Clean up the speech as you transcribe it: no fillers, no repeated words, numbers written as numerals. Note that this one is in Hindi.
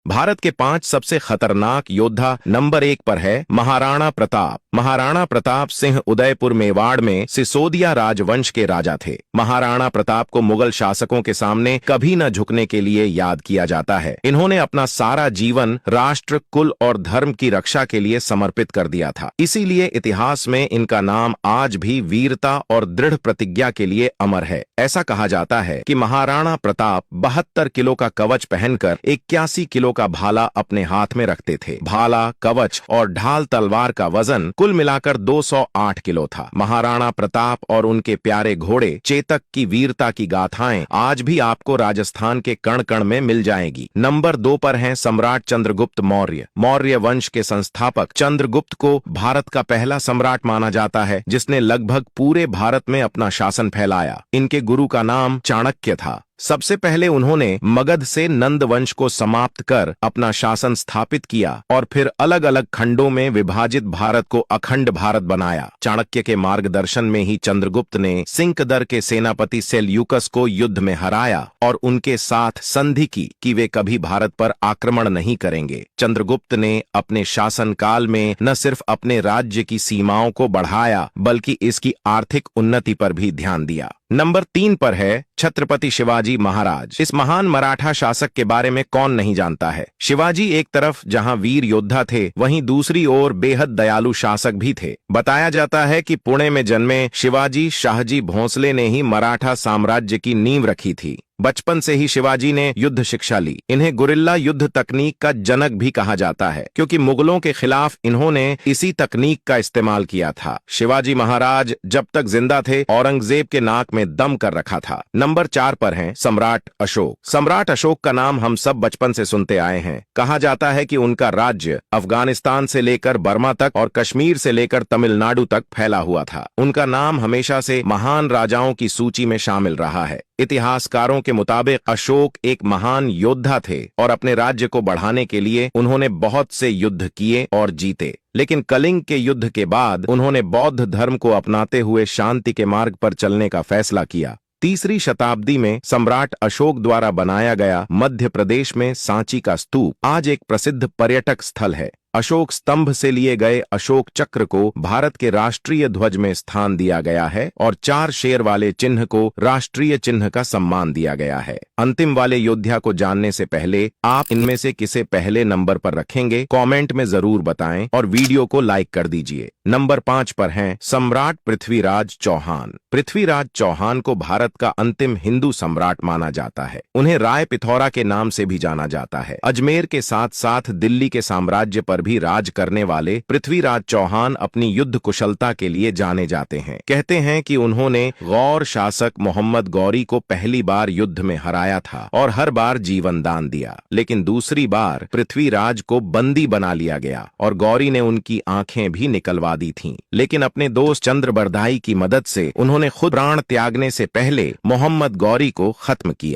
भारत के 5 सबसे खतरनाक योद्धा नंबर 1 पर है महाराणा प्रताप। महाराणा प्रताप सिंह उदयपुर मेवाड़ में सिसोदिया राजवंश के राजा थे। महाराणा प्रताप को मुगल शासकों के सामने कभी न झुकने के लिए याद किया जाता है। इन्होंने अपना सारा जीवन राष्ट्र, कुल और धर्म की रक्षा के लिए समर्पित कर दिया था। इसीलिए इतिहास में इनका नाम आज भी वीरता और दृढ़ प्रतिज्ञा के लिए अमर है। ऐसा कहा जाता है कि महाराणा प्रताप 72 किलो का कवच पहनकर 81 किलो का भाला अपने हाथ में रखते थे। भाला, कवच और ढाल तलवार का वजन कुल मिलाकर 208 किलो था। महाराणा प्रताप और उनके प्यारे घोड़े चेतक की वीरता की गाथाएं आज भी आपको राजस्थान के कण कण में मिल जाएगी। नंबर 2 पर हैं सम्राट चंद्रगुप्त मौर्य। मौर्य वंश के संस्थापक चंद्रगुप्त को भारत का पहला सम्राट माना जाता है, जिसने लगभग पूरे भारत में अपना शासन फैलाया। इनके गुरु का नाम चाणक्य था। सबसे पहले उन्होंने मगध से नंद वंश को समाप्त कर अपना शासन स्थापित किया और फिर अलग अलग खंडों में विभाजित भारत को अखंड भारत बनाया। चाणक्य के मार्गदर्शन में ही चंद्रगुप्त ने सिंकदर के सेनापति सेल्यूकस को युद्ध में हराया और उनके साथ संधि की कि वे कभी भारत पर आक्रमण नहीं करेंगे। चंद्रगुप्त ने अपने शासन काल में न सिर्फ अपने राज्य की सीमाओं को बढ़ाया बल्कि इसकी आर्थिक उन्नति पर भी ध्यान दिया। नंबर 3 पर है छत्रपति शिवाजी महाराज। इस महान मराठा शासक के बारे में कौन नहीं जानता है। शिवाजी एक तरफ जहां वीर योद्धा थे, वहीं दूसरी ओर बेहद दयालु शासक भी थे। बताया जाता है कि पुणे में जन्मे शिवाजी शाहजी भोंसले ने ही मराठा साम्राज्य की नींव रखी थी। बचपन से ही शिवाजी ने युद्ध शिक्षा ली। इन्हें गुरिल्ला युद्ध तकनीक का जनक भी कहा जाता है, क्योंकि मुगलों के खिलाफ इन्होंने इसी तकनीक का इस्तेमाल किया था। शिवाजी महाराज जब तक जिंदा थे, औरंगजेब के नाक में दम कर रखा था। नंबर 4 पर हैं सम्राट अशोक। सम्राट अशोक का नाम हम सब बचपन से सुनते आए हैं। कहा जाता है कि उनका राज्य अफगानिस्तान से लेकर बर्मा तक और कश्मीर से लेकर तमिलनाडु तक फैला हुआ था। उनका नाम हमेशा से महान राजाओं की सूची में शामिल रहा है। इतिहासकारों के मुताबिक अशोक एक महान योद्धा थे और अपने राज्य को बढ़ाने के लिए उन्होंने बहुत से युद्ध किए और जीते। लेकिन कलिंग के युद्ध के बाद उन्होंने बौद्ध धर्म को अपनाते हुए शांति के मार्ग पर चलने का फैसला किया। 3री शताब्दी में सम्राट अशोक द्वारा बनाया गया मध्य प्रदेश में सांची का स्तूप आज एक प्रसिद्ध पर्यटक स्थल है। अशोक स्तंभ से लिए गए अशोक चक्र को भारत के राष्ट्रीय ध्वज में स्थान दिया गया है और 4 शेर वाले चिन्ह को राष्ट्रीय चिन्ह का सम्मान दिया गया है। अंतिम वाले योद्धा को जानने से पहले आप इनमें से किसे पहले नंबर पर रखेंगे, कमेंट में जरूर बताएं और वीडियो को लाइक कर दीजिए। नंबर 5 पर हैं सम्राट पृथ्वीराज चौहान। पृथ्वीराज चौहान को भारत का अंतिम हिंदू सम्राट माना जाता है। उन्हें राय पिथौरा के नाम से भी जाना जाता है। अजमेर के साथ साथ दिल्ली के साम्राज्य पर भी राज करने वाले पृथ्वीराज चौहान अपनी युद्ध कुशलता के लिए जाने जाते हैं। कहते हैं कि उन्होंने गौर शासक मोहम्मद गौरी को पहली बार युद्ध में हराया था और हर बार जीवन दान दिया, लेकिन दूसरी बार पृथ्वीराज को बंदी बना लिया गया और गौरी ने उनकी आंखें भी निकलवा दी थीं। लेकिन अपने दोस्त चंद्रबरदाई की मदद से उन्होंने खुद प्राण त्यागने से पहले मोहम्मद गौरी को खत्म किया।